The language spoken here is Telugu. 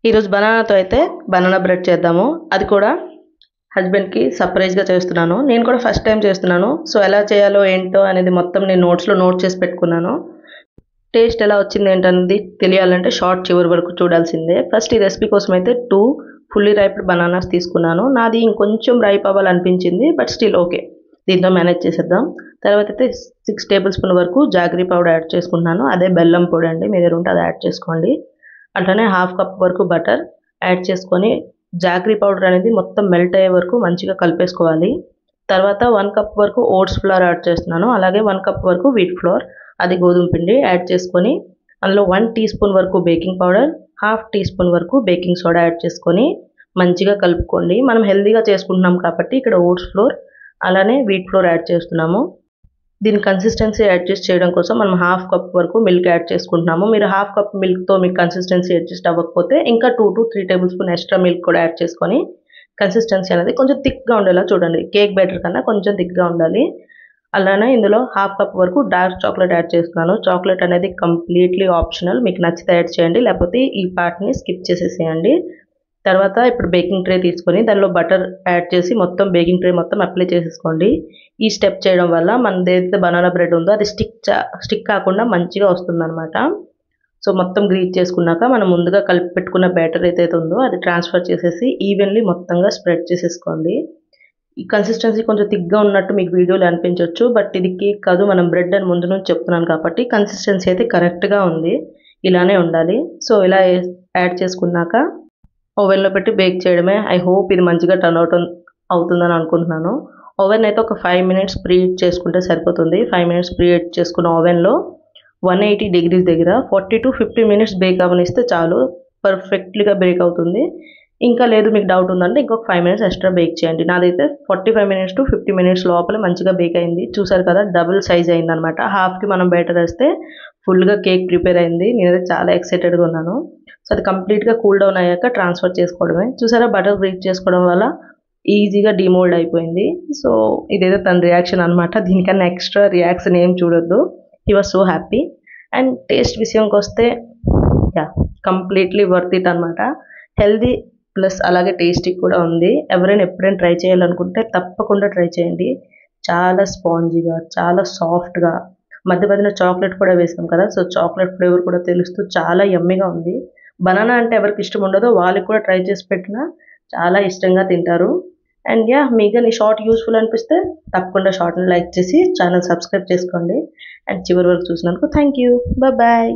ఈరోజు బనానాతో అయితే బనానా బ్రెడ్ చేద్దాము. అది కూడా హస్బెండ్‌కి సర్ప్రైజ్‌గా చేస్తున్నాను. నేను కూడా ఫస్ట్ టైం చేస్తున్నాను. సో, ఎలా చేయాలో ఏంటో అనేది మొత్తం నేను నోట్ చేసి పెట్టుకున్నాను. టేస్ట్ ఎలా వచ్చింది ఏంటనేది తెలియాలంటే షార్ట్ చివరి వరకు చూడాల్సిందే. ఫస్ట్ ఈ రెసిపీ కోసం అయితే 2 ఫుల్లీ రైప్డ్ బనానాస్ తీసుకున్నాను. నాది ఇంకొంచెం రైప్ అవ్వాలనిపించింది. But still okay. దీంతో మేనేజ్ చేసేద్దాం. తర్వాత అయితే 6 టేబుల్ స్పూన్ వరకు జాగరీ పౌడర్ యాడ్ చేసుకుంటున్నాను. అదే బెల్లం పొడి అండి. మీ దగ్గర ఉంటే అది యాడ్ చేసుకోండి. అట్లనే హాఫ్ కప్ వరకు బటర్ యాడ్ చేసుకొని జాగరీ పౌడర్ అనేది మొత్తం మెల్ట్ అయ్యే వరకు మంచిగా కలిపేసుకోవాలి. తర్వాత 1 కప్ వరకు ఓట్స్ ఫ్లోర్ యాడ్ చేస్తున్నాను. అలాగే 1 కప్ వరకు వీట్ ఫ్లోర్, అది గోధుమ పిండి యాడ్ చేసుకొని అందులో 1 టీ స్పూన్ వరకు baking powder, half teaspoon వరకు బేకింగ్ సోడా యాడ్ చేసుకొని మంచిగా కలుపుకోండి. మనం హెల్తీగా చేసుకుంటున్నాం కాబట్టి ఇక్కడ ఓట్స్ ఫ్లోర్ అలానే వీట్ ఫ్లోర్ యాడ్ చేస్తున్నాము. దీని కన్సిస్టెన్సీ అడ్జస్ట్ చేయడం కోసం మనం హాఫ్ కప్ వరకు మిల్క్ యాడ్ చేసుకుంటున్నాము. మీరు హాఫ్ కప్ మిల్క్తో మీకు కన్సిస్టెన్సీ అడ్జస్ట్ అవ్వకపోతే ఇంకా 2 to 3 table spoon extra milk కూడా యాడ్ చేసుకొని కన్సిస్టెన్సీ అనేది కొంచెం థిక్గా ఉండేలా చూడండి. కేక్ బ్యాటర్ కన్నా కొంచెం థిక్గా ఉండాలి. అలానే ఇందులో హాఫ్ కప్ వరకు డార్క్ చాక్లెట్ యాడ్ చేస్తున్నాను. చాక్లెట్ అనేది కంప్లీట్లీ ఆప్షనల్. మీకు నచ్చితే యాడ్ చేయండి, లేకపోతే ఈ పార్ట్ని స్కిప్ చేసేసేయండి. తర్వాత ఇప్పుడు బేకింగ్ ట్రే తీసుకొని దానిలో బటర్ యాడ్ చేసి మొత్తం బేకింగ్ ట్రే మొత్తం అప్లై చేసేసుకోండి. ఈ స్టెప్ చేయడం వల్ల మనది ఏదైతే బనానా బ్రెడ్ ఉందో అది స్టిక్ కాకుండా మంచిగా వస్తుందన్నమాట. సో మొత్తం గ్రీజ్ చేసుకున్నాక మనం ముందుగా కలిపి పెట్టుకున్న బ్యాటర్ ఏదైతే ఉందో అది ట్రాన్స్ఫర్ చేసేసి ఈవెన్లీ మొత్తంగా స్ప్రెడ్ చేసేసుకోండి. ఈ కన్సిస్టెన్సీ కొంచెం థిక్గా ఉన్నట్టు మీకు వీడియోలో అనిపించవచ్చు. బట్ ఇది కేక్ కాదు, మనం బ్రెడ్ అని ముందు నుంచి చెప్తున్నాను కాబట్టి కన్సిస్టెన్సీ అయితే కరెక్ట్గా ఉంది. ఇలానే ఉండాలి. సో ఇలా యాడ్ చేసుకున్నాక ఓవెన్లో పెట్టి బేక్ చేయడమే. ఐ హోప్ ఇది మంచిగా టర్న్ అవుట్ అవుతుందని అనుకుంటున్నాను. ఓవెన్ అయితే ఒక 5 మినిట్స్ ప్రీహీట్ చేసుకుంటే సరిపోతుంది. 5 మినిట్స్ ప్రీహీట్ చేసుకున్న ఓవెన్లో 180 డిగ్రీస్ దగ్గర 40 to 50 మినిట్స్ బేక్ అవ్వనిస్తే చాలు. పర్ఫెక్ట్లీగా బేక్ అవుతుంది. ఇంకా లేదు మీకు డౌట్ ఉందంటే ఇంకొక 5 మినిట్స్ ఎక్స్ట్రా బేక్ చేయండి. నాదైతే 45 మినిట్స్ to 50 మినిట్స్ లోపల మంచిగా బేక్ అయింది. చూసారు కదా, డబుల్ సైజ్ అయిందనమాట. హాఫ్కి మనం బ్యాటర్ వేస్తే ఫుల్గా కేక్ ప్రిపేర్ అయింది. నేనైతే చాలా ఎక్సైటెడ్గా ఉన్నాను. సో అది కంప్లీట్గా కూల్ డౌన్ అయ్యాక ట్రాన్స్ఫర్ చేసుకోవడమే. చూసారా, బటర్ గ్రీజ్ చేసుకోవడం వల్ల ఈజీగా డిమోల్డ్ అయిపోయింది. సో ఇదేదో తన రియాక్షన్ అనమాట. దీనికన్నా ఎక్స్ట్రా రియాక్షన్ ఏం చూడొద్దు. He was so happy. And taste విషయంకి వస్తే కంప్లీట్లీ వర్త్ ఇట్ అనమాట. హెల్దీ ప్లస్ అలాగే టేస్టీ కూడా ఉంది. ఎవరైనా ఎప్పుడైనా ట్రై చేయాలనుకుంటే తప్పకుండా ట్రై చేయండి. చాలా స్పాంజీగా, చాలా సాఫ్ట్గా, మధ్య మధ్యలో చాక్లెట్ కూడా వేసాం కదా, సో చాక్లెట్ ఫ్లేవర్ కూడా తెలుస్తూ చాలా యమ్మీగా ఉంది. బనానా అంటే ఎవరికి ఇష్టం ఉండదో వాళ్ళకి కూడా ట్రై చేసి పెట్టినా చాలా ఇష్టంగా తింటారు. అండ్ మీకు ఈ షార్ట్ యూస్ఫుల్ అనిపిస్తే తప్పకుండా షార్ట్ని లైక్ చేసి ఛానల్ సబ్స్క్రైబ్ చేసుకోండి. అండ్ చివరి వరకు చూసినందుకు థ్యాంక్ యూ. బాయ్.